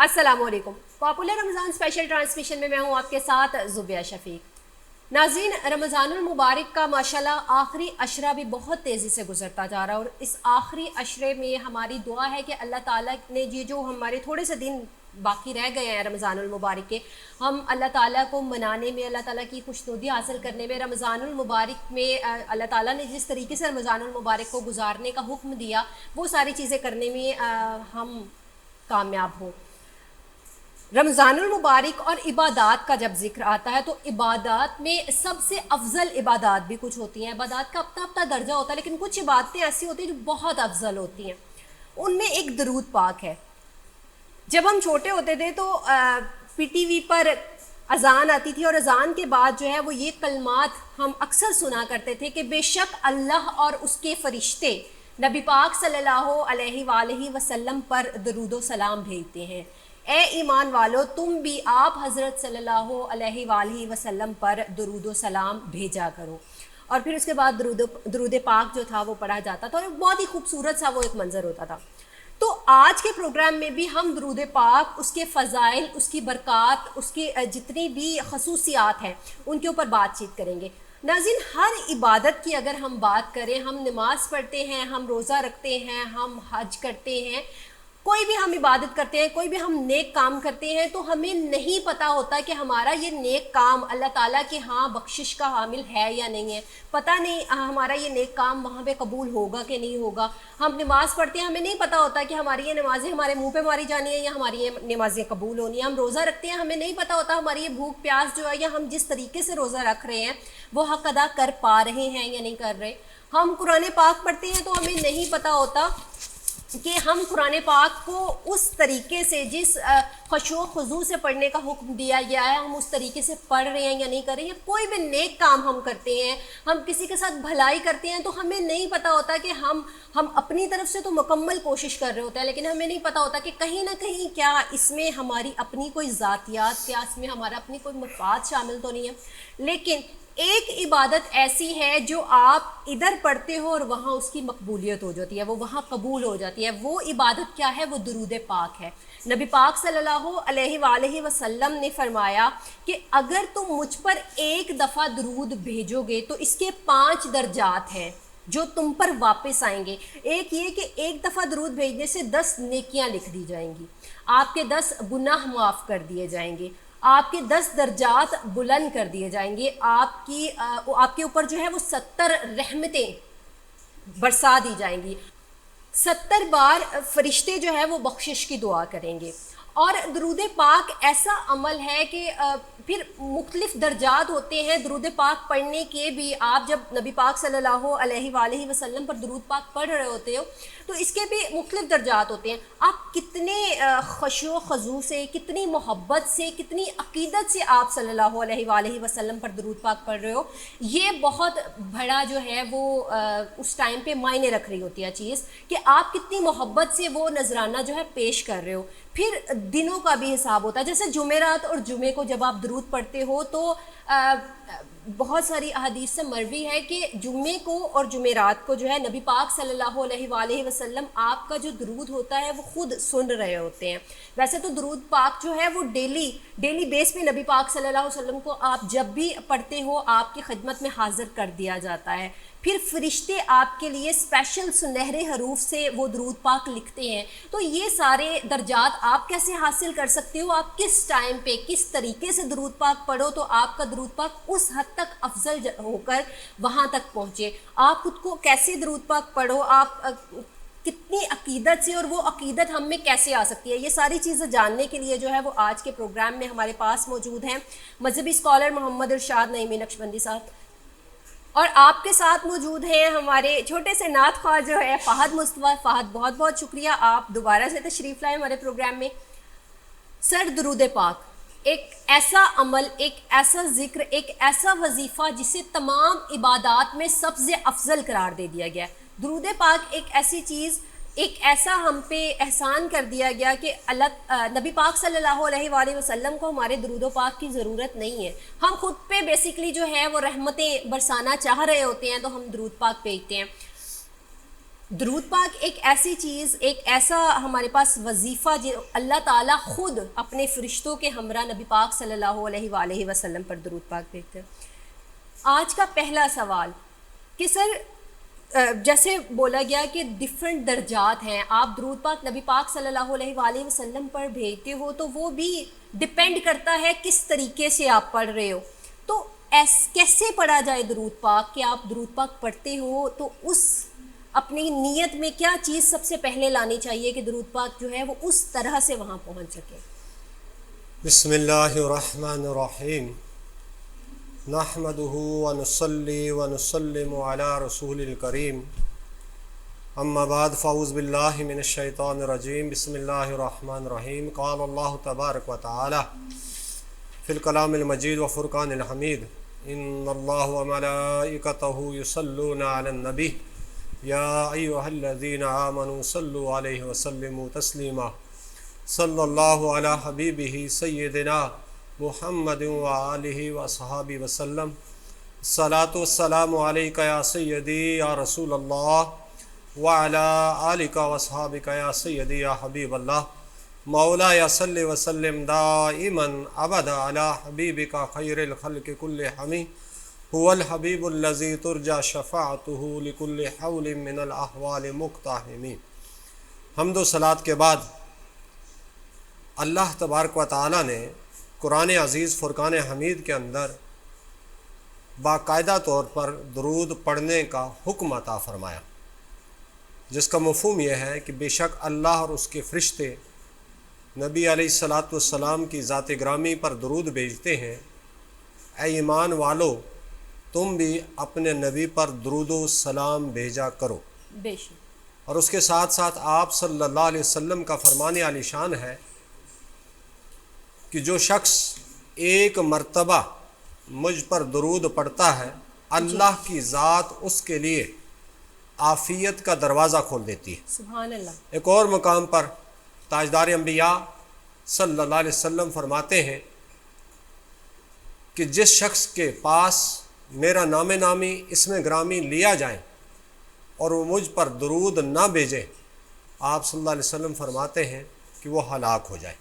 السلام علیکم. پاپولر رمضان special transmission میں ہوں آپ کے ساتھ زبیہ شفیق. ناظرین، رمضان المبارک کا ماشاءاللہ آخری عشرہ بھی بہت تیزی سے گزرتا جا رہا ہے، اور اس آخری عشرے میں ہماری دعا ہے کہ اللہ تعالیٰ نے یہ جو ہمارے تھوڑے سے دن باقی رہ گئے ہیں رمضان المبارک کے، ہم اللہ تعالیٰ کو منانے میں، اللہ تعالیٰ کی خوشنودی حاصل کرنے میں، رمضان المبارک میں اللہ تعالیٰ نے جس طریقے سے رمضان المبارک کو گزارنے کا حکم دیا وہ ساری چیزیں کرنے میں ہم کامیاب ہوں. رمضان المبارک اور عبادات کا جب ذکر آتا ہے تو عبادات میں سب سے افضل عبادات بھی کچھ ہوتی ہیں. عبادات کا اپنا اپنا درجہ ہوتا ہے، لیکن کچھ عبادتیں ایسی ہوتی ہیں جو بہت افضل ہوتی ہیں. ان میں ایک درود پاک ہے. جب ہم چھوٹے ہوتے تھے تو پی ٹی وی پر اذان آتی تھی، اور اذان کے بعد جو ہے وہ یہ کلمات ہم اکثر سنا کرتے تھے کہ بے شک اللہ اور اس کے فرشتے نبی پاک صلی اللہ علیہ وآلہ وسلم پر درود و سلام بھیجتے ہیں. اے ایمان والو، تم بھی آپ حضرت صلی اللہ علیہ وآلہ وسلم پر درود و سلام بھیجا کرو. اور پھر اس کے بعد درود پاک جو تھا وہ پڑھا جاتا تھا، اور بہت ہی خوبصورت سا وہ ایک منظر ہوتا تھا. تو آج کے پروگرام میں بھی ہم درود پاک، اس کے فضائل، اس کی برکات، اس کی جتنی بھی خصوصیات ہیں ان کے اوپر بات چیت کریں گے. ناظرین، ہر عبادت کی اگر ہم بات کریں، ہم نماز پڑھتے ہیں، ہم روزہ رکھتے ہیں، ہم حج کرتے ہیں، کوئی بھی ہم عبادت کرتے ہیں، کوئی بھی ہم نیک کام کرتے ہیں، تو ہمیں نہیں پتہ ہوتا کہ ہمارا یہ نیک کام اللہ تعالیٰ کے ہاں بخشش کا حامل ہے یا نہیں ہے. پتہ نہیں ہمارا یہ نیک کام وہاں پہ قبول ہوگا کہ نہیں ہوگا. ہم نماز پڑھتے ہیں، ہمیں نہیں پتہ ہوتا کہ ہماری یہ نمازیں ہمارے منہ پہ ماری جانی ہیں یا ہماری یہ نمازیں قبول ہونی ہیں. ہم روزہ رکھتے ہیں، ہمیں نہیں پتہ ہوتا ہماری یہ بھوک پیاس جو ہے یا ہم جس طریقے سے روزہ رکھ رہے ہیں وہ حق ادا کر پا رہے ہیں یا نہیں کر رہے. ہم قرآن پاک پڑھتے ہیں تو ہمیں نہیں پتہ ہوتا کہ ہم قرآن پاک کو اس طریقے سے، جس خشوع و خضوع سے پڑھنے کا حکم دیا گیا ہے، ہم اس طریقے سے پڑھ رہے ہیں یا نہیں کر رہے ہیں. کوئی بھی نیک کام ہم کرتے ہیں، ہم کسی کے ساتھ بھلائی کرتے ہیں، تو ہمیں نہیں پتہ ہوتا کہ ہم اپنی طرف سے تو مکمل کوشش کر رہے ہوتے ہیں، لیکن ہمیں نہیں پتہ ہوتا کہ کہیں نہ کہیں کیا اس میں ہماری اپنی کوئی ذاتیات، کیا اس میں ہمارا اپنی کوئی مفاد شامل تو نہیں ہے. لیکن ایک عبادت ایسی ہے جو آپ ادھر پڑھتے ہو اور وہاں اس کی مقبولیت ہو جاتی ہے، وہ وہاں قبول ہو جاتی ہے. وہ عبادت کیا ہے؟ وہ درود پاک ہے. نبی پاک صلی اللہ علیہ وآلہ وسلم نے فرمایا کہ اگر تم مجھ پر ایک دفعہ درود بھیجو گے تو اس کے 5 درجات ہیں جو تم پر واپس آئیں گے. ایک یہ کہ ایک دفعہ درود بھیجنے سے 10 نیکیاں لکھ دی جائیں گی، آپ کے 10 گناہ معاف کر دیے جائیں گے، آپ کے 10 درجات بلند کر دیے جائیں گے، آپ کے اوپر جو ہے وہ 70 رحمتیں برسا دی جائیں گی، 70 بار فرشتے جو ہے وہ بخشش کی دعا کریں گے. اور درود پاک ایسا عمل ہے کہ پھر مختلف درجات ہوتے ہیں درود پاک پڑھنے کے بھی. آپ جب نبی پاک صلی اللہ علیہ وآلہ وسلم پر درود پاک پڑھ رہے ہوتے ہو تو اس کے بھی مختلف درجات ہوتے ہیں. آپ کتنے خشوع و خضوع سے، کتنی محبت سے، کتنی عقیدت سے آپ صلی اللہ علیہ وآلہ وسلم پر درود پاک پڑھ رہے ہو، یہ بہت بڑا جو ہے وہ اس ٹائم پہ معنی رکھ رہی ہوتی ہے چیز، کہ آپ کتنی محبت سے وہ نذرانہ جو ہے پیش کر رہے ہو. پھر دنوں کا بھی حساب ہوتا ہے. جیسے جمعرات اور جمعے کو جب آپ درود پڑھتے ہو تو بہت ساری احادیث سے مروی ہے کہ جمعے کو اور جمعرات کو جو ہے نبی پاک صلی اللہ علیہ وآلہ وسلم آپ کا جو درود ہوتا ہے وہ خود سن رہے ہوتے ہیں. ویسے تو درود پاک جو ہے وہ ڈیلی بیس پہ نبی پاک صلی اللہ علیہ وسلم کو آپ جب بھی پڑھتے ہو آپ کی خدمت میں حاضر کر دیا جاتا ہے. پھر فرشتے آپ کے لیے اسپیشل سنہرے حروف سے وہ درود پاک لکھتے ہیں. تو یہ سارے درجات آپ کیسے حاصل کر سکتے ہو؟ آپ کس ٹائم پہ کس طریقے سے درود پاک پڑھو تو آپ کا درود پاک اس حد تک افضل ہو کر وہاں تک پہنچے. آپ خود کو کیسے درود پاک پڑھو، آپ کتنی عقیدت سے، اور وہ عقیدت ہم میں کیسے آ سکتی ہے، یہ ساری چیزیں جاننے کے لیے جو ہے وہ آج کے پروگرام میں ہمارے پاس موجود ہیں مذہبی اسکالر محمد ارشاد نعیمی نقشبندی صاحب، اور آپ کے ساتھ موجود ہیں ہمارے چھوٹے سے نعت خواہ جو ہے فہد مصطفیٰ. فہد، بہت بہت شکریہ آپ دوبارہ سے تشریف لائے ہمارے پروگرام میں. سر، درود پاک ایک ایسا عمل، ایک ایسا ذکر، ایک ایسا وظیفہ جسے تمام عبادات میں سب سے افضل قرار دے دیا گیا ہے. درود پاک ایک ایسی چیز، ایک ایسا ہم پہ احسان کر دیا گیا کہ نبی پاک صلی اللہ علیہ وآلہ وسلم کو ہمارے درود و پاک کی ضرورت نہیں ہے. ہم خود پہ بیسیکلی جو ہے وہ رحمتیں برسانا چاہ رہے ہوتے ہیں تو ہم درود پاک بھیجتے ہیں. درود پاک ایک ایسی چیز، ایک ایسا ہمارے پاس وظیفہ جو اللہ تعالیٰ خود اپنے فرشتوں کے ہمراہ نبی پاک صلی اللہ علیہ وآلہ وسلم پر درود پاک بھیجتے ہیں۔ آج کا پہلا سوال کہ سر جیسے بولا گیا کہ ڈفرینٹ درجات ہیں، آپ درود پاک نبی پاک صلی اللہ علیہ وآلہ وسلم پر بھیجتے ہو تو وہ بھی ڈپینڈ کرتا ہے کس طریقے سے آپ پڑھ رہے ہو، تو کیسے پڑھا جائے درود پاک؟ کہ آپ درود پاک پڑھتے ہو تو اس اپنی نیت میں کیا چیز سب سے پہلے لانی چاہیے کہ درود پاک جو ہے وہ اس طرح سے وہاں پہنچ سکے؟ بسم اللہ الرحمن الرحیم، نحمده ونصلی ونسلم علی رسول الکریم، اما بعد فاعوذ باللہ من الشیطان الرجیم، بسم اللہ الرحمن الرحیم۔ قال اللہ تبارک و تعالی فی الکلام المجید وفرقان الحمید، ان اللہ وملائکتہ یصلون علی النبی یا ایہا الذین آمنوا صلوا علیہ وسلموا تسلیما، صلی اللہ علی حبیبہ سیدنا محمد وآلہ واصحابہ وسلم، الصلاۃ والسلام علیک یا سیدی یا رسول اللہ وعلی آلک واصحابک یا سیدی یا حبیب اللہ، مولایا صلی وسلم دائما ابدا علی حبیبک خیر الخلق کلہم، هو الحبیب الذی ترجى شفاعته لكل حول من الاحوال مقتحم۔ حمد و صلات کے بعد اللہ تبارک و تعالی نے قرآن عزیز فرقان حمید کے اندر باقاعدہ طور پر درود پڑھنے کا حکم عطا فرمایا، جس کا مفہوم یہ ہے کہ بے شک اللہ اور اس کے فرشتے نبی علیہ الصلاۃ والسلام کی ذات گرامی پر درود بھیجتے ہیں۔ اے ایمان والو، تم بھی اپنے نبی پر درود و سلام بھیجا کرو۔ بے شک۔ اور اس کے ساتھ ساتھ آپ صلی اللہ علیہ وسلم کا فرمان عالی شان ہے کہ جو شخص ایک مرتبہ مجھ پر درود پڑھتا ہے، اللہ کی ذات اس کے لیے عافیت کا دروازہ کھول دیتی ہے۔ سبحان اللہ۔ ایک اور مقام پر تاجدار انبیاء صلی اللہ علیہ وسلم فرماتے ہیں کہ جس شخص کے پاس میرا نام نامی اسم گرامی لیا جائے اور وہ مجھ پر درود نہ بھیجے، آپ صلی اللہ علیہ وسلم فرماتے ہیں کہ وہ ہلاک ہو جائے۔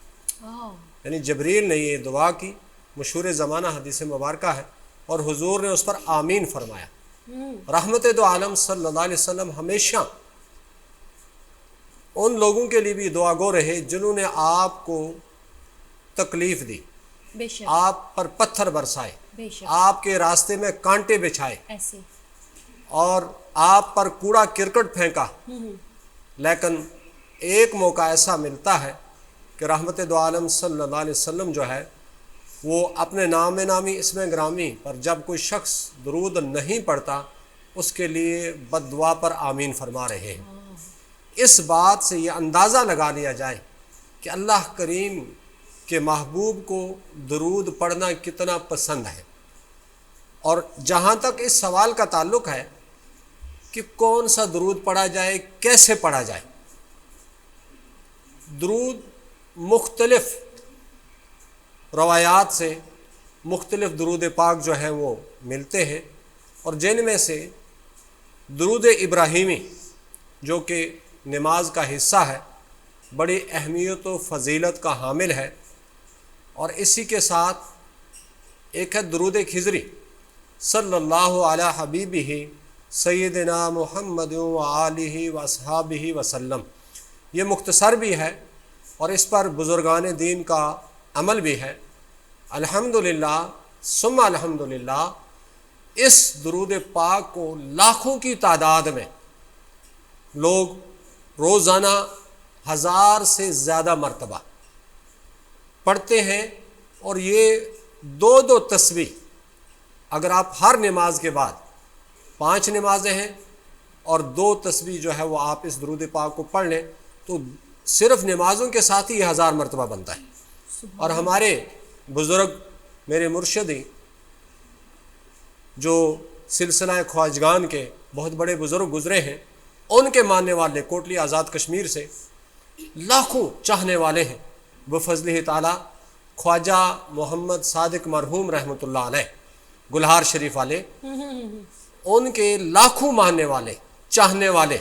یعنی جبریل نے یہ دعا کی، مشہور زمانہ حدیث مبارکہ ہے، اور حضور نے اس پر آمین فرمایا۔ رحمت دو عالم صلی اللہ علیہ وسلم ہمیشہ ان لوگوں کے لیے بھی دعا گو رہے جنہوں نے آپ کو تکلیف دی، بے شک، آپ پر پتھر برسائے، بے شک، آپ کے راستے میں کانٹے بچھائے ایسے، اور آپ پر کوڑا کرکٹ پھینکا، لیکن ایک موقع ایسا ملتا ہے کہ رحمت دو عالم صلی اللہ علیہ وسلم جو ہے وہ اپنے نام نامی اسم گرامی پر جب کوئی شخص درود نہیں پڑھتا اس کے لیے بد دعا پر آمین فرما رہے ہیں۔ اس بات سے یہ اندازہ لگا لیا جائے کہ اللہ کریم کے محبوب کو درود پڑھنا کتنا پسند ہے۔ اور جہاں تک اس سوال کا تعلق ہے کہ کون سا درود پڑھا جائے، کیسے پڑھا جائے، درود مختلف روایات سے مختلف درود پاک جو ہیں وہ ملتے ہیں، اور جن میں سے درود ابراہیمی جو کہ نماز کا حصہ ہے بڑی اہمیت و فضیلت کا حامل ہے، اور اسی کے ساتھ ایک ہے درود خضری صلی اللہ علی حبیبہ سیدنا محمد وآلہ واصحابہ وسلم۔ یہ مختصر بھی ہے اور اس پر بزرگان دین کا عمل بھی ہے۔ الحمدللہ ثم الحمدللہ، اس درود پاک کو لاکھوں کی تعداد میں لوگ روزانہ 1000 سے زیادہ مرتبہ پڑھتے ہیں، اور یہ دو تسبیح اگر آپ ہر نماز کے بعد 5 نمازیں ہیں اور 2 تسبیح جو ہے وہ آپ اس درود پاک کو پڑھ لیں تو صرف نمازوں کے ساتھ ہی 1000 مرتبہ بنتا ہے۔ اور ہمارے بزرگ، میرے مرشدی جو سلسلہ خواجگان کے بہت بڑے بزرگ گزرے ہیں، ان کے ماننے والے کوٹلی آزاد کشمیر سے لاکھوں چاہنے والے ہیں بفضلہ تعالی۔ خواجہ محمد صادق مرحوم رحمۃ اللہ علیہ گلہار شریف والے، ان کے لاکھوں ماننے والے چاہنے والے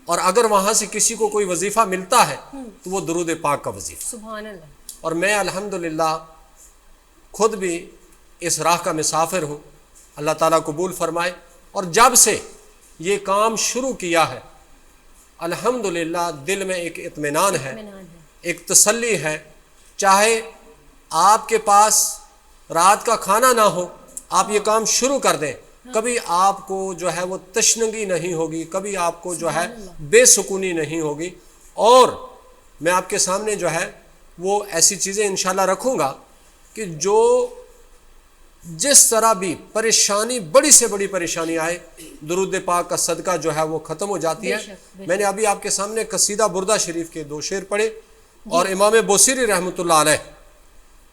اور اگر وہاں سے کسی کو کوئی وظیفہ ملتا ہے تو وہ درود پاک کا وظیفہ. سبحان اللہ. اور میں الحمدللہ خود بھی اس راہ کا مسافر ہوں. اللہ تعالیٰ قبول فرمائے. اور جب سے یہ کام شروع کیا ہے الحمدللہ دل میں ایک اطمینان ہے, ایک تسلی ہے. چاہے آپ کے پاس رات کا کھانا نہ ہو, آپ یہ کام شروع کر دیں, کبھی آپ کو جو ہے وہ تشنگی نہیں ہوگی, کبھی آپ کو جو ہے بے سکونی نہیں ہوگی. اور میں آپ کے سامنے جو ہے وہ ایسی چیزیں انشاءاللہ رکھوں گا کہ جو جس طرح بھی پریشانی, بڑی سے بڑی پریشانی آئے, درود پاک کا صدقہ جو ہے وہ ختم ہو جاتی ہے. میں نے ابھی آپ کے سامنے قصیدہ بردہ شریف کے 2 شعر پڑھے, اور امام بوصیری رحمۃ اللہ علیہ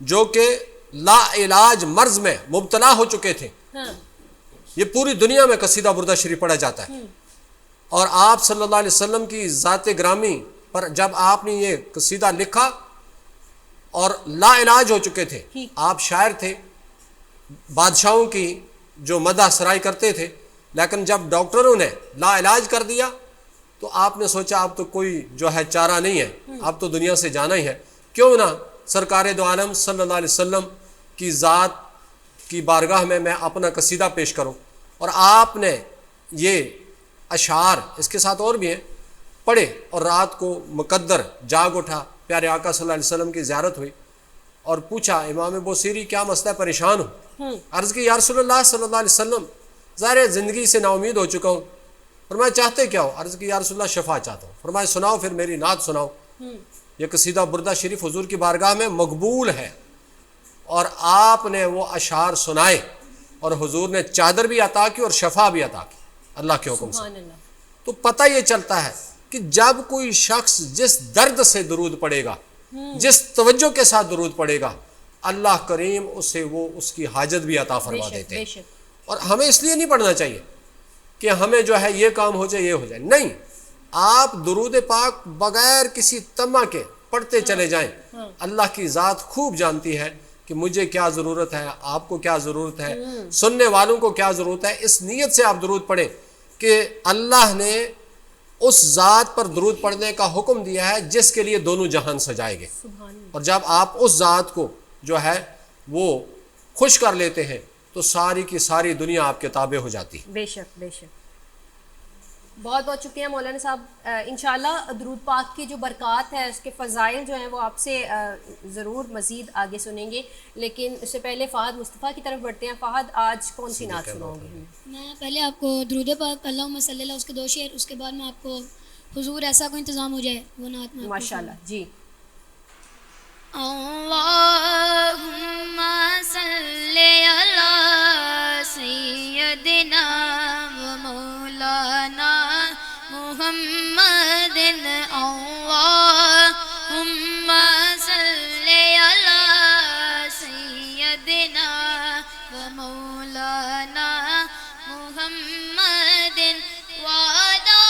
جو کہ لا علاج مرض میں مبتلا ہو چکے تھے, یہ پوری دنیا میں قصیدہ بردہ شریف پڑھا جاتا ہے. اور آپ صلی اللہ علیہ وسلم کی ذات گرامی پر جب آپ نے یہ قصیدہ لکھا اور لا علاج ہو چکے تھے, آپ شاعر تھے, بادشاہوں کی جو مدح سرائی کرتے تھے, لیکن جب ڈاکٹروں نے لا علاج کر دیا تو آپ نے سوچا اب تو کوئی جو ہے چارہ نہیں ہے, اب تو دنیا سے جانا ہی ہے, کیوں نہ سرکار دو عالم صلی اللہ علیہ وسلم کی ذات کی بارگاہ میں اپنا قصیدہ پیش کروں. اور آپ نے یہ اشعار, اس کے ساتھ اور بھی ہیں, پڑھے, اور رات کو مقدر جاگ اٹھا, پیارے آقا صلی اللہ علیہ وسلم کی زیارت ہوئی, اور پوچھا امام بوصیری کیا مسئلہ, پریشان ہوں. عرض کی یا رسول اللہ صلی اللہ علیہ وسلم ظاہر زندگی سے نا امید ہو چکا ہوں. فرمایا چاہتے کیا ہو؟ عرض کی یا رسول اللہ شفا چاہتا ہوں. فرمایا سناؤ پھر میری نعت سناؤ. یہ قصیدہ بردہ شریف حضور کی بارگاہ میں مقبول ہے, اور آپ نے وہ اشعار سنائے, اور حضور نے چادر بھی عطا کی اور شفا بھی عطا کی اللہ کے حکم سے. تو پتہ یہ چلتا ہے کہ جب کوئی شخص جس درد سے درود پڑے گا, جس توجہ کے ساتھ درود پڑے گا, اللہ کریم اسے وہ اس کی حاجت بھی عطا فرما دیتے ہیں. اور ہمیں اس لیے نہیں پڑھنا چاہیے کہ ہمیں جو ہے یہ کام ہو جائے, یہ ہو جائے, نہیں. آپ درود پاک بغیر کسی طمع کے پڑھتے چلے جائیں. اللہ کی ذات خوب جانتی ہے کہ مجھے کیا ضرورت ہے, آپ کو کیا ضرورت ہے, سننے والوں کو کیا ضرورت ہے. اس نیت سے آپ درود پڑھیں کہ اللہ نے اس ذات پر درود پڑھنے کا حکم دیا ہے جس کے لیے دونوں جہان سجائے گے. اور جب آپ اس ذات کو جو ہے وہ خوش کر لیتے ہیں تو ساری کی ساری دنیا آپ کے تابع ہو جاتی ہے. بے شک بے شک. بہت بہت شکریہ مولانا صاحب. انشاءاللہ درود پاک کی جو برکات ہے, اس کے فضائل جو ہیں وہ آپ سے ضرور مزید آگے سنیں گے, لیکن اس سے پہلے فہد مصطفیٰ کی طرف بڑھتے ہیں. فہد آج کون سی نعت سناؤ گے؟ میں پہلے آپ کو درود پاک اللہم صلی اللہ اس کے 2 شعر, اس کے بعد میں آپ کو حضور ایسا کوئی انتظام ہو جائے وہ نعت میں ماشاءاللہ. جی. اللہم صلی علی سیدنا و مولانا محمد. اللہم صلی علی سیدنا و مولانا محمد وعلی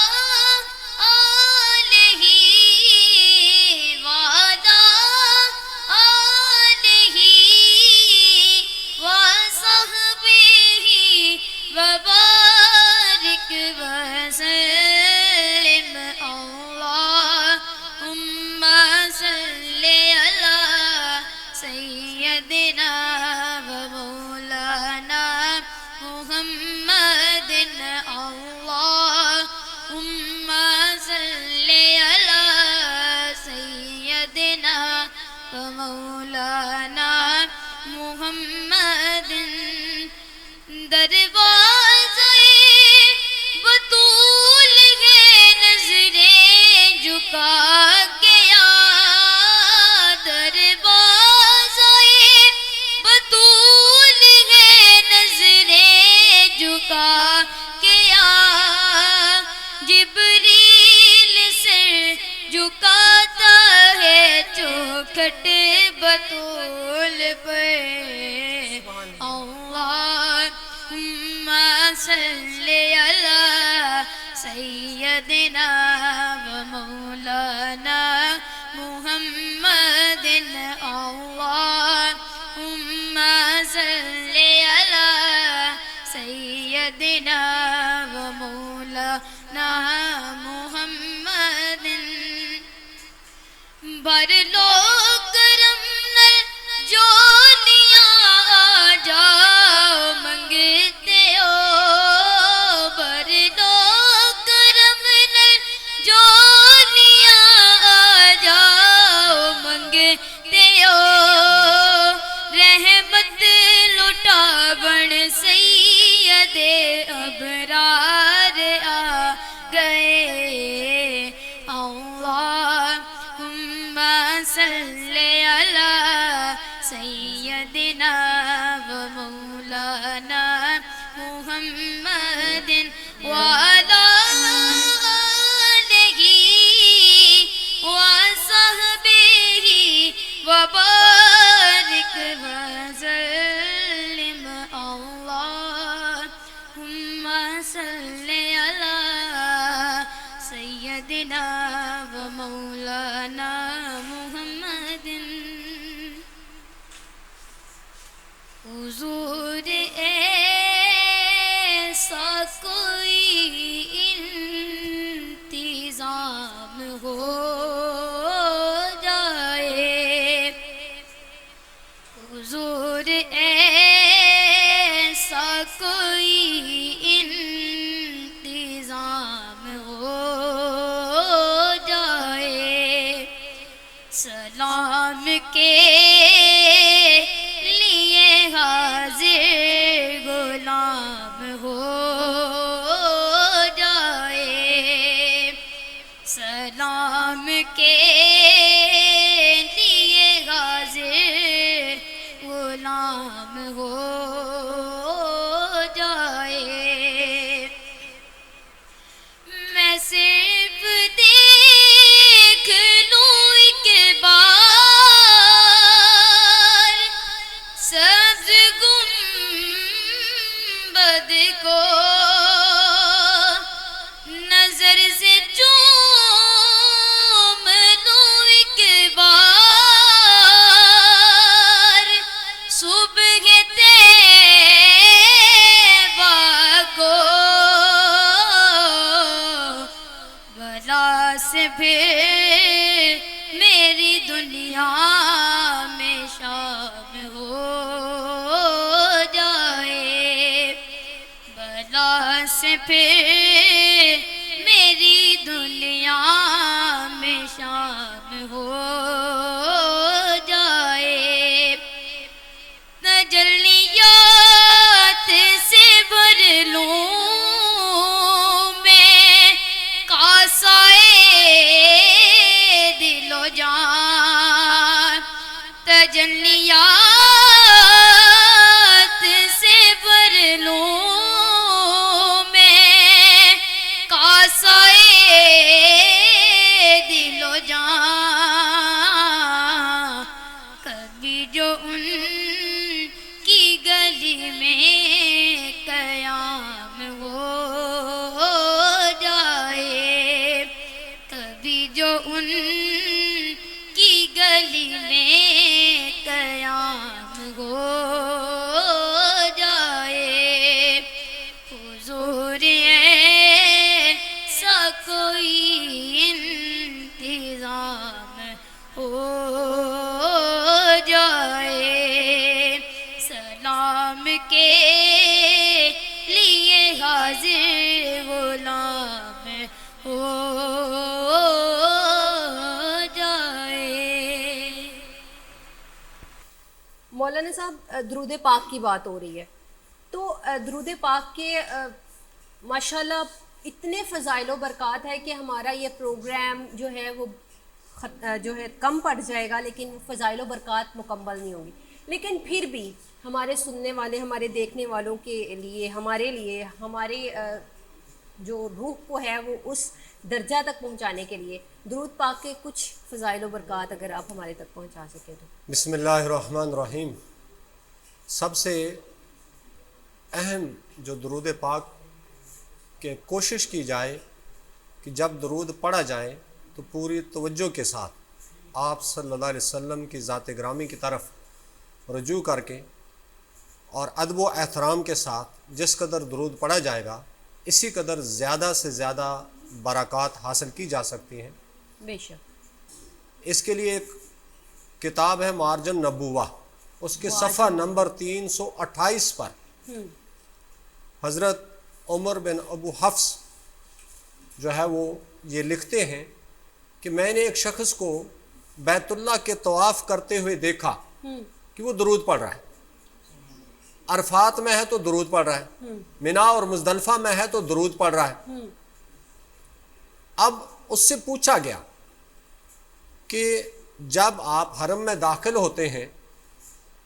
آلہ وعلی آلہ وصحبہ وبارک وسلم. اللہم صلی علی سیدنا و مولانا محمد. اللہم صلی علی سیدنا و مولانا محمد. دروازے بطول ہے نظریں جھکا کے دروازے بطول ہے نظریں جھکا کے جبریل سر جھکاتا ہے چوکھٹ بطول پر. اللہم صلی علی سیدنا و مولانا محمد. اللہم صلی علی سیدنا و مولانا محمد. بھر لو کرم نل جولیاں آ جاؤ منگتے ہو بھر لو کرم نل جولیاں آ جاؤ منگتے ہو رحمت لٹا بن سید ابرار آ گئے اللہم صلی علی سیدنا و مولانا محمد وعلی آلہ وصحبہ وبارک وسلم اللہم صلی علی سیدنا و مولانا محمد حضور ایسا کوئی انتظام ہو جائے حضور ایسا کوئی انتظام ہو جائے سلام کے لیے حاضر غلام ہو جائے سلام کے لیے حاضر غلام ہو جائے میں صرف دیکھ لوں ایک بار سبز گنبد کو نظر سے چوم لوں ایک بار صبح طیبہ کو بلا سے پھر میری دنیا میں شام ہو جائے بلا سے پھر میری دنیا میں شام ہو جائے تجلیات سے بھر لوں میں کاسائے دل و جان تجلیات سے بھر لوں میں کاسائے دل و جان کبھی جو ان کی گلی میں قیام ہو جائے کبھی جو ان کی گلی میں قیام ہو جائے حضور ایسا کوئی انتظام ہو جائے سلام کے لیے حاضر غلام ہو جائے مولانا صاحب درود پاک کی بات ہو رہی ہے تو درود پاک کے ماشاءاللہ اتنے فضائل و برکات ہے کہ ہمارا یہ پروگرام جو ہے وہ جو ہے کم پڑ جائے گا لیکن فضائل و برکات مکمل نہیں ہوگی لیکن پھر بھی ہمارے سننے والے ہمارے دیکھنے والوں کے لیے ہمارے جو روح کو ہے وہ اس درجہ تک پہنچانے کے لیے درود پاک کے کچھ فضائل و برکات اگر آپ ہمارے تک پہنچا سکیں تو بسم اللہ الرحمن الرحیم سب سے اہم جو درود پاک کے کوشش کی جائے کہ جب درود پڑھا جائے تو پوری توجہ کے ساتھ آپ صلی اللہ علیہ وسلم کی ذات گرامی کی طرف رجوع کر کے اور ادب و احترام کے ساتھ جس قدر درود پڑھا جائے گا اسی قدر زیادہ سے زیادہ برکات حاصل کی جا سکتی ہیں. بے شک. اس کے لیے ایک کتاب ہے مارجن نبوہ، اس کے صفحہ نمبر 328 پر حضرت عمر بن ابو حفص جو ہے وہ یہ لکھتے ہیں کہ میں نے ایک شخص کو بیت اللہ کے طواف کرتے ہوئے دیکھا کہ وہ درود پڑھ رہا ہے، عرفات میں ہے تو درود پڑھ رہا ہے، منا اور مزدلفہ میں ہے تو درود پڑھ رہا ہے۔ اب اس سے پوچھا گیا کہ جب آپ حرم میں داخل ہوتے ہیں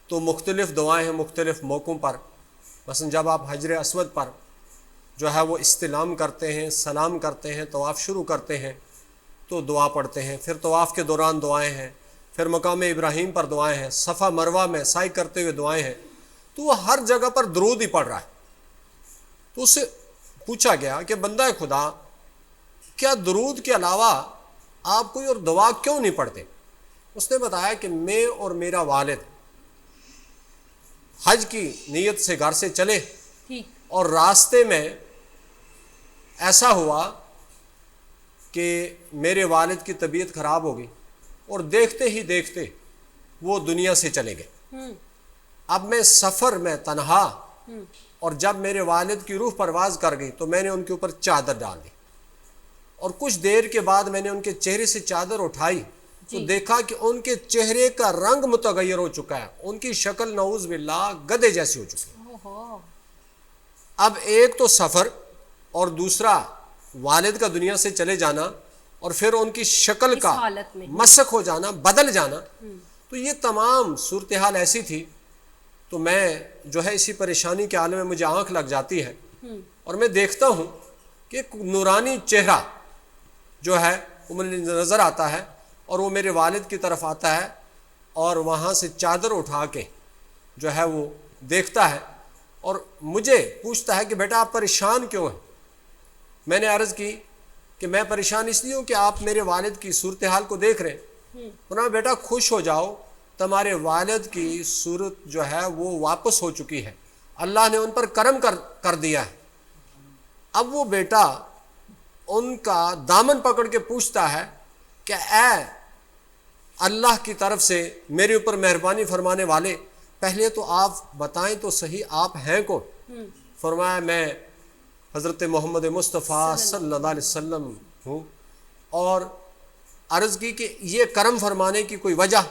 تو مختلف دعائیں ہیں مختلف موقعوں پر، مثلا جب آپ حجر اسود پر جو ہے وہ استلام کرتے ہیں، سلام کرتے ہیں، طواف شروع کرتے ہیں تو دعا پڑھتے ہیں، پھر طواف کے دوران دعائیں ہیں، پھر مقام ابراہیم پر دعائیں ہیں، صفا مروہ میں سعی کرتے ہوئے دعائیں ہیں، تو وہ ہر جگہ پر درود ہی پڑھ رہا ہے۔ تو اس سے پوچھا گیا کہ بندہ خدا کیا درود کے علاوہ آپ کوئی اور دعا کیوں نہیں پڑھتے؟ اس نے بتایا کہ میں اور میرا والد حج کی نیت سے گھر سے چلے اور راستے میں ایسا ہوا کہ میرے والد کی طبیعت خراب ہو گئی اور دیکھتے ہی دیکھتے وہ دنیا سے چلے گئے۔ اب میں سفر میں تنہا، اور جب میرے والد کی روح پرواز کر گئی تو میں نے ان کے اوپر چادر ڈال دی، اور کچھ دیر کے بعد میں نے ان کے چہرے سے چادر اٹھائی تو دیکھا کہ ان کے چہرے کا رنگ متغیر ہو چکا ہے، ان کی شکل نعوذ باللہ گدھے جیسی ہو چکی ہے۔ اب ایک تو سفر اور دوسرا والد کا دنیا سے چلے جانا اور پھر ان کی شکل کا مسخ ہو جانا، بدل جانا، تو یہ تمام صورتحال ایسی تھی تو میں جو ہے اسی پریشانی کے عالم میں مجھے آنکھ لگ جاتی ہے اور میں دیکھتا ہوں کہ ایک نورانی چہرہ جو ہے وہ مجھے نظر آتا ہے اور وہ میرے والد کی طرف آتا ہے اور وہاں سے چادر اٹھا کے جو ہے وہ دیکھتا ہے اور مجھے پوچھتا ہے کہ بیٹا آپ پریشان کیوں ہیں؟ میں نے عرض کی کہ میں پریشان اس لیے ہوں کہ آپ میرے والد کی صورتحال کو دیکھ رہے ہیں۔ انہوں نے بیٹا خوش ہو جاؤ، تمہارے والد کی صورت جو ہے وہ واپس ہو چکی ہے، اللہ نے ان پر کرم کر دیا ہے۔ اب وہ بیٹا ان کا دامن پکڑ کے پوچھتا ہے کہ اے اللہ کی طرف سے میرے اوپر مہربانی فرمانے والے، پہلے تو آپ بتائیں تو صحیح آپ ہیں کون؟ فرمایا میں حضرت محمد مصطفیٰ صلی اللہ علیہ وسلم ہوں، اور عرض کی کہ یہ کرم فرمانے کی کوئی وجہ؟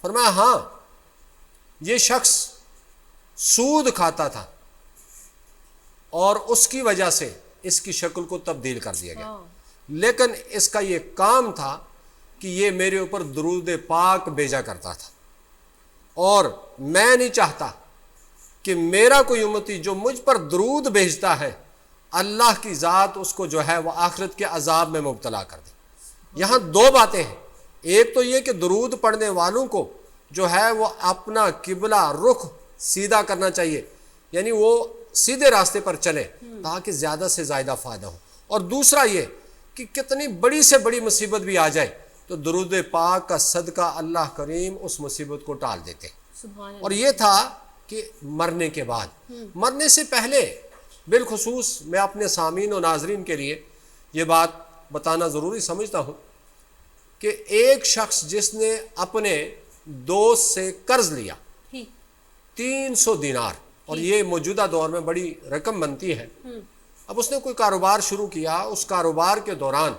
فرمایا ہاں، یہ شخص سود کھاتا تھا اور اس کی وجہ سے اس کی شکل کو تبدیل کر دیا گیا، لیکن اس کا یہ کام تھا کہ یہ میرے اوپر درود پاک بھیجا کرتا تھا، اور میں نہیں چاہتا کہ میرا کوئی امتی جو مجھ پر درود بھیجتا ہے اللہ کی ذات اس کو جو ہے وہ آخرت کے عذاب میں مبتلا کر دے۔ یہاں دو باتیں ہیں، ایک تو یہ کہ درود پڑھنے والوں کو جو ہے وہ اپنا قبلہ رخ سیدھا کرنا چاہیے، یعنی وہ سیدھے راستے پر چلے تاکہ زیادہ سے زیادہ فائدہ ہو، اور دوسرا یہ کہ کتنی بڑی سے بڑی مصیبت بھی آ جائے تو درود پاک کا صدقہ اللہ کریم اس مصیبت کو ٹال دیتے۔ اور یہ تھا کہ مرنے کے بعد، مرنے سے پہلے بالخصوص میں اپنے سامعین و ناظرین کے لیے یہ بات بتانا ضروری سمجھتا ہوں کہ ایک شخص جس نے اپنے دوست سے قرض لیا 300 دینار، اور یہ موجودہ دور میں بڑی رقم بنتی ہے، اب اس نے کوئی کاروبار شروع کیا، اس کاروبار کے دوران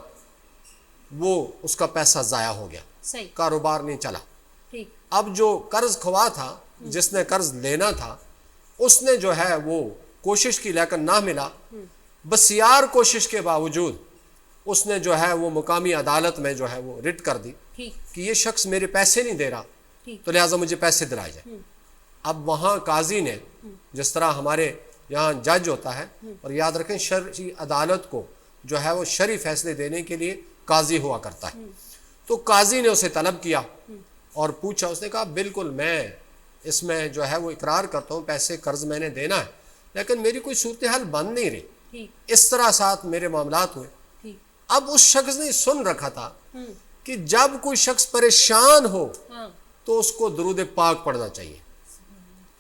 وہ اس کا پیسہ ضائع ہو گیا، کاروبار نہیں چلا۔ اب جو قرض خواہ تھا، جس نے قرض لینا تھا، اس نے جو ہے وہ کوشش کی لیکن نہ ملا، بسیار کوشش کے باوجود اس نے جو ہے وہ مقامی عدالت میں جو ہے وہ رٹ کر دی کہ یہ شخص میرے پیسے نہیں دے رہا تو لہٰذا مجھے پیسے دلائے جائیں۔ اب وہاں قاضی نے، جس طرح ہمارے یہاں جج ہوتا ہے، اور یاد رکھیں شرعی عدالت کو جو ہے وہ شرعی فیصلے دینے کے لیے قاضی ہوا کرتا ہے، تو قاضی نے اسے طلب کیا اور پوچھا، اس نے کہا بالکل میں اس میں جو ہے وہ اقرار کرتا ہوں، پیسے قرض میں نے دینا ہے، لیکن میری کوئی صورتحال بن نہیں رہی، اس طرح ساتھ میرے معاملات ہوئے۔ اب اس شخص نے سن رکھا تھا کہ جب کوئی شخص پریشان ہو تو اس کو درود پاک پڑھنا چاہیے۔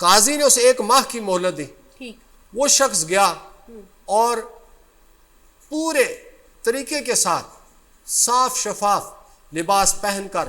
قاضی نے اسے 1 ماہ کی مہلت دی، وہ شخص گیا اور پورے طریقے کے ساتھ صاف شفاف لباس پہن کر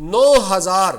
9000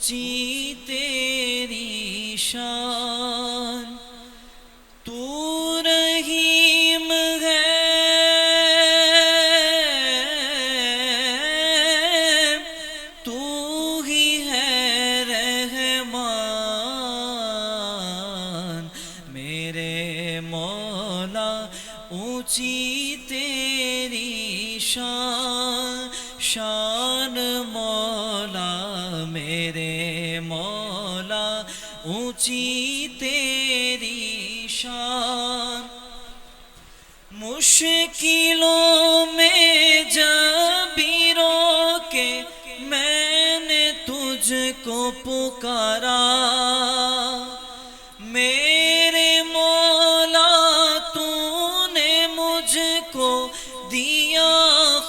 اونچی تیری شان، تو رحیم ہے تو ہی ہے رحمان، میرے مولا اونچی تیری شان، شان مولا میرے مولا اونچی تیری شان، مشکلوں میں جب بھی رو کے میں نے تجھ کو پکارا، میرے مولا تو نے مجھ کو دیا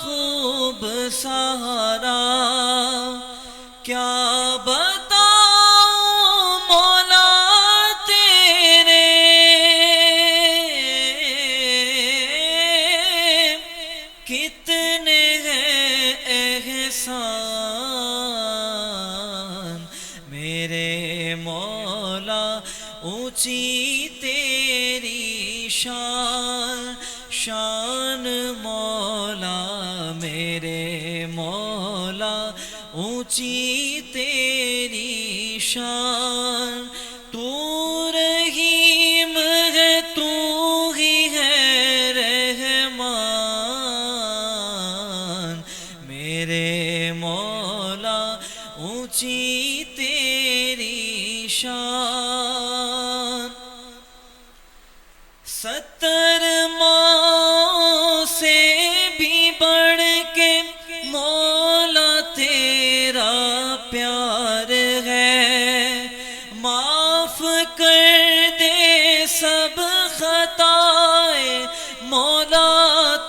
خوب سہارا، کیا بتاؤں مولا تیرے کتنے ہیں احسان، میرے مولا اونچی تیری شان، شان مولا میرے مولا اونچی تیری شان، تو رحیم ہے تو ہی ہے رحمان، میرے مولا اونچی تیری شان، 70 ماؤں سے بھی بڑھ کے مولا تیرا پیار ہے، معاف کر دے سب خطائیں مولا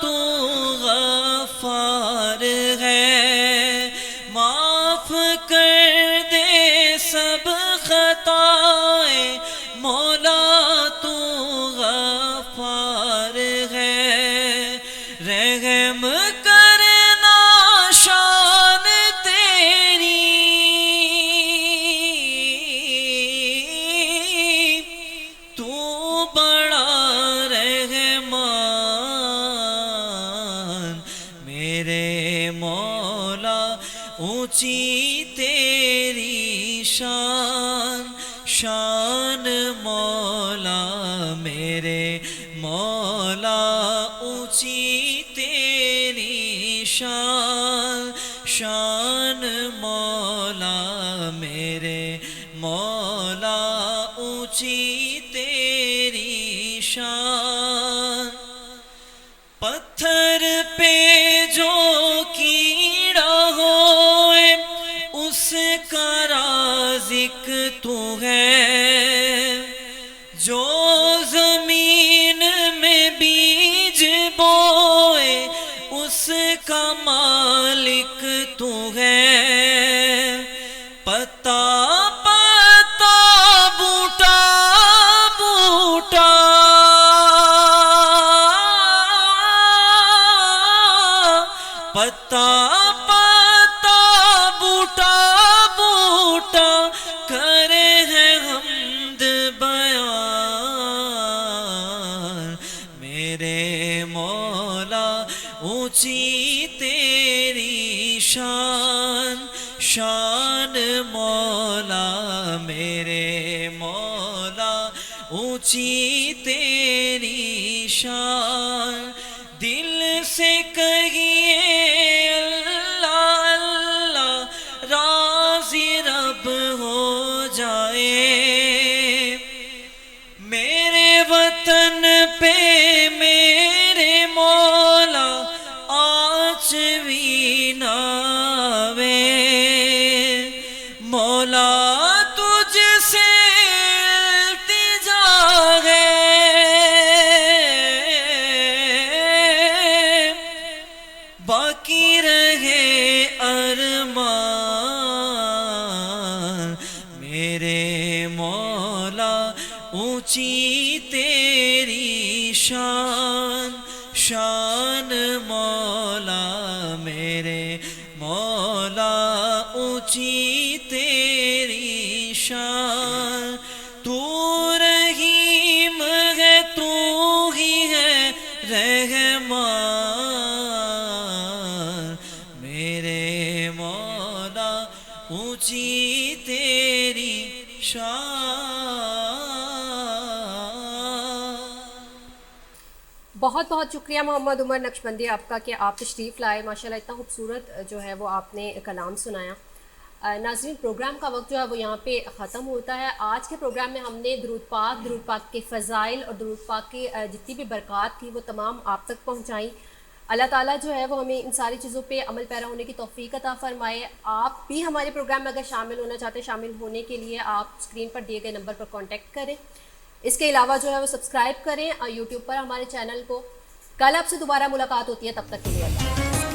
تو غفار ہے، معاف کر دے سب خطائیں مولا تو غفار ہے، رحم کرنا شان تیری تو بڑا رحمان، میرے مولا اونچی تیری شان، شان مولا میرے مولا اونچی تیری شان، شان مولا میرے مولا اونچی تیری شان، پتھر پہ جو کیڑا ہوئے اس کا رازق تو ہے، جو زمین میں بیج بوئے اس کا مالک تو ہے، پتا پتا بوٹا بوٹا پتا پتا بوٹا بوٹا کرے ہیں حمد بیان، میرے مولا اونچی تیری شان، شان مولا میرے مولا اونچی تیری شان، دل سے کہیے اللہ اللہ راضی رب ہو جائے، میرے وطن پہ میرے مولا آنچ بھی نہ آوے، مولا تجھ سے التجا ہے، باقی رہے ارمان، میرے مولا اونچی تیری شان، شان مولا میرے مولا اونچی تیری شان تو رحیم ہے تو ہی ہے رحمان میرے مولا اونچی تیری شان. بہت بہت شکریہ محمد عمر نقشبندی آپ کا کہ آپ تشریف لائے. ماشاءاللہ اتنا خوبصورت جو ہے وہ آپ نے کلام سنایا. ناظرین پروگرام کا وقت جو ہے وہ یہاں پہ ختم ہوتا ہے. آج کے پروگرام میں ہم نے درود پاک کے فضائل اور درود پاک کی جتنی بھی برکات تھی وہ تمام آپ تک پہنچائیں. اللہ تعالیٰ جو ہے وہ ہمیں ان ساری چیزوں پہ عمل پیرا ہونے کی توفیق عطا فرمائے. آپ بھی ہمارے پروگرام میں اگر شامل ہونا چاہتے ہیں, شامل ہونے کے لیے آپ اسکرین پر دیے گئے نمبر پر کانٹیکٹ کریں. اس کے علاوہ جو ہے وہ سبسکرائب کریں یوٹیوب پر ہمارے چینل کو. کل آپ سے دوبارہ ملاقات ہوتی ہے, تب تک کے لیے اللہ.